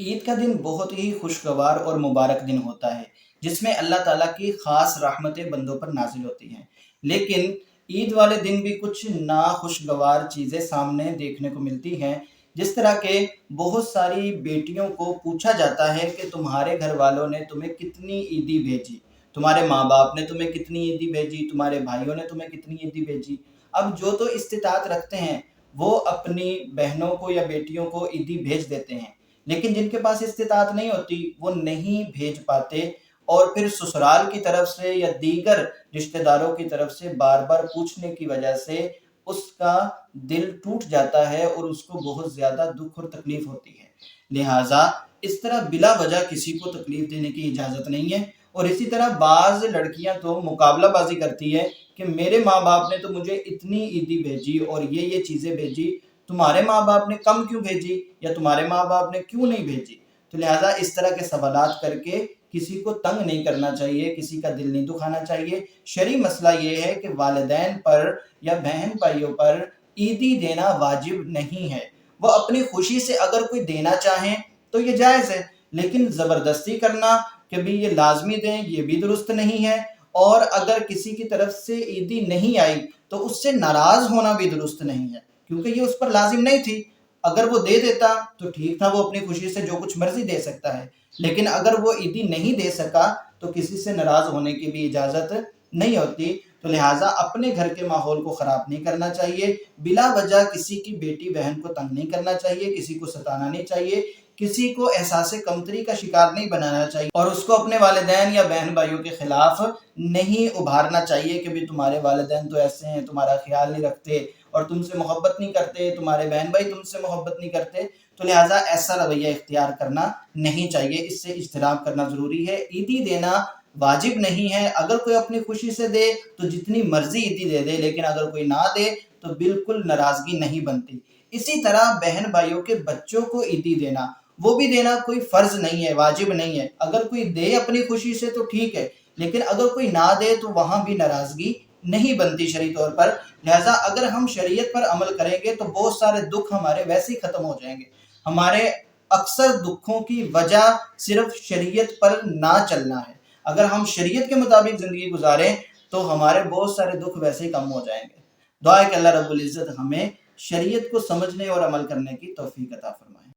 عید کا دن بہت ہی خوشگوار اور مبارک دن ہوتا ہے، جس میں اللہ تعالیٰ کی خاص رحمتیں بندوں پر نازل ہوتی ہیں۔ لیکن عید والے دن بھی کچھ ناخوشگوار چیزیں سامنے دیکھنے کو ملتی ہیں، جس طرح کہ بہت ساری بیٹیوں کو پوچھا جاتا ہے کہ تمہارے گھر والوں نے تمہیں کتنی عیدی بھیجی، تمہارے ماں باپ نے تمہیں کتنی عیدی بھیجی، تمہارے بھائیوں نے تمہیں کتنی عیدی بھیجی۔ اب جو تو استطاعت رکھتے ہیں وہ اپنی بہنوں کو یا بیٹیوں کو عیدی بھیج دیتے ہیں، لیکن جن کے پاس استطاعت نہیں ہوتی وہ نہیں بھیج پاتے، اور پھر سسرال کی طرف سے یا دیگر رشتہ داروں کی طرف سے بار بار پوچھنے کی وجہ سے اس کا دل ٹوٹ جاتا ہے اور اس کو بہت زیادہ دکھ اور تکلیف ہوتی ہے۔ لہٰذا اس طرح بلا وجہ کسی کو تکلیف دینے کی اجازت نہیں ہے۔ اور اسی طرح بعض لڑکیاں تو مقابلہ بازی کرتی ہے کہ میرے ماں باپ نے تو مجھے اتنی عیدی بھیجی اور یہ چیزیں بھیجی، تمہارے ماں باپ نے کم کیوں بھیجی، یا تمہارے ماں باپ نے کیوں نہیں بھیجی۔ تو لہٰذا اس طرح کے سوالات کر کے کسی کو تنگ نہیں کرنا چاہیے، کسی کا دل نہیں دکھانا چاہیے۔ شرعی مسئلہ یہ ہے کہ والدین پر یا بہن بھائیوں پر عیدی دینا واجب نہیں ہے۔ وہ اپنی خوشی سے اگر کوئی دینا چاہیں تو یہ جائز ہے، لیکن زبردستی کرنا کہ بھی یہ لازمی دیں، یہ بھی درست نہیں ہے۔ اور اگر کسی کی طرف سے عیدی نہیں آئی تو اس سے ناراض ہونا بھی درست نہیں ہے، کیونکہ یہ اس پر لازم نہیں تھی۔ اگر وہ دے دیتا تو ٹھیک تھا، وہ اپنی خوشی سے جو کچھ مرضی دے سکتا ہے، لیکن اگر وہ عیدی نہیں دے سکا تو کسی سے ناراض ہونے کی بھی اجازت نہیں ہوتی۔ تو لہٰذا اپنے گھر کے ماحول کو خراب نہیں کرنا چاہیے، بلا وجہ کسی کی بیٹی بہن کو تنگ نہیں کرنا چاہیے، کسی کو ستانا نہیں چاہیے، کسی کو احساس کمتری کا شکار نہیں بنانا چاہیے، اور اس کو اپنے والدین یا بہن بھائیوں کے خلاف نہیں ابھارنا چاہیے کہ بھی تمہارے والدین تو ایسے ہیں، تمہارا خیال نہیں رکھتے اور تم سے محبت نہیں کرتے، تمہارے بہن بھائی تم سے محبت نہیں کرتے۔ تو لہٰذا ایسا رویہ اختیار کرنا نہیں چاہیے، اس سے اجتناب کرنا ضروری ہے۔ عیدی دینا واجب نہیں ہے، اگر کوئی اپنی خوشی سے دے تو جتنی مرضی عیدی دے دے، لیکن اگر کوئی نہ دے تو بالکل ناراضگی نہیں بنتی۔ اسی طرح بہن بھائیوں کے بچوں کو عیدی دینا، وہ بھی دینا کوئی فرض نہیں ہے، واجب نہیں ہے۔ اگر کوئی دے اپنی خوشی سے تو ٹھیک ہے، لیکن اگر کوئی نہ دے تو وہاں بھی ناراضگی نہیں بنتی شرعی طور پر۔ لہٰذا اگر ہم شریعت پر عمل کریں گے تو بہت سارے دکھ ہمارے ویسے ہی ختم ہو جائیں گے۔ ہمارے اکثر دکھوں کی وجہ صرف شریعت پر نہ چلنا ہے۔ اگر ہم شریعت کے مطابق زندگی گزاریں تو ہمارے بہت سارے دکھ ویسے ہی کم ہو جائیں گے۔ دعا ہے کہ اللہ رب العزت ہمیں شریعت کو سمجھنے اور عمل کرنے کی توفیق عطا فرمائے۔